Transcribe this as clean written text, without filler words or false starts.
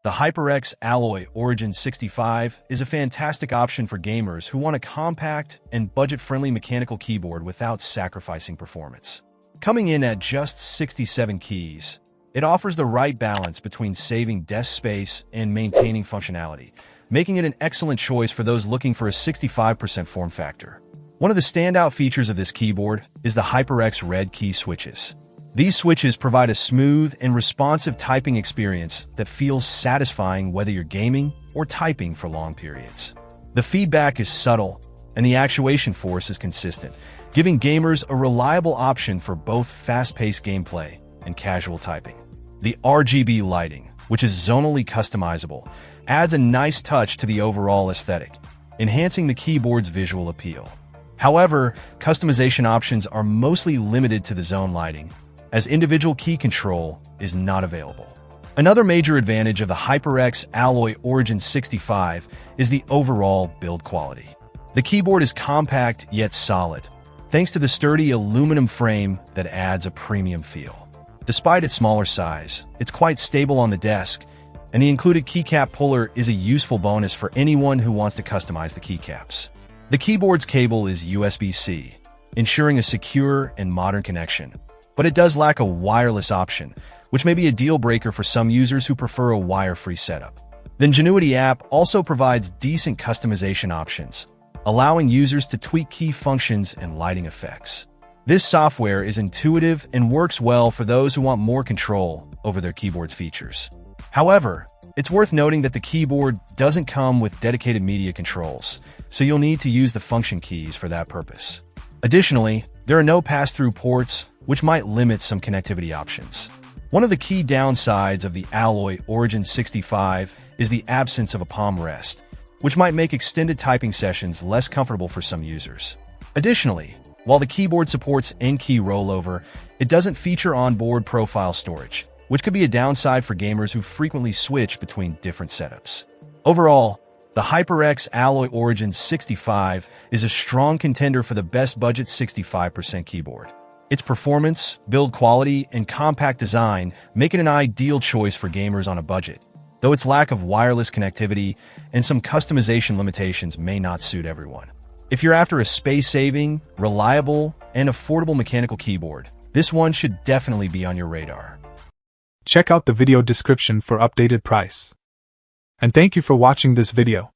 The HyperX Alloy Origin 65 is a fantastic option for gamers who want a compact and budget-friendly mechanical keyboard without sacrificing performance. Coming in at just 67 keys, it offers the right balance between saving desk space and maintaining functionality, making it an excellent choice for those looking for a 65% form factor. One of the standout features of this keyboard is the HyperX red key switches. These switches provide a smooth and responsive typing experience that feels satisfying whether you're gaming or typing for long periods. The feedback is subtle, and the actuation force is consistent, giving gamers a reliable option for both fast-paced gameplay and casual typing. The RGB lighting, which is zonally customizable, adds a nice touch to the overall aesthetic, enhancing the keyboard's visual appeal. However, customization options are mostly limited to the zone lighting, as individual key control is not available. Another major advantage of the HyperX Alloy Origin 65 is the overall build quality. The keyboard is compact yet solid, thanks to the sturdy aluminum frame that adds a premium feel. Despite its smaller size, it's quite stable on the desk, and the included keycap puller is a useful bonus for anyone who wants to customize the keycaps. The keyboard's cable is USB-C, ensuring a secure and modern connection, but it does lack a wireless option, which may be a deal breaker for some users who prefer a wire-free setup. The Ingenuity app also provides decent customization options, allowing users to tweak key functions and lighting effects. This software is intuitive and works well for those who want more control over their keyboard's features. However, it's worth noting that the keyboard doesn't come with dedicated media controls, so you'll need to use the function keys for that purpose. Additionally, there are no pass-through ports, which might limit some connectivity options. One of the key downsides of the Alloy Origin 65 is the absence of a palm rest, which might make extended typing sessions less comfortable for some users. Additionally, while the keyboard supports N-key rollover, it doesn't feature onboard profile storage, which could be a downside for gamers who frequently switch between different setups. Overall, the HyperX Alloy Origin 65 is a strong contender for the best budget 65% keyboard. Its performance, build quality, and compact design make it an ideal choice for gamers on a budget, though its lack of wireless connectivity and some customization limitations may not suit everyone. If you're after a space-saving, reliable, and affordable mechanical keyboard, this one should definitely be on your radar. Check out the video description for updated price. And thank you for watching this video.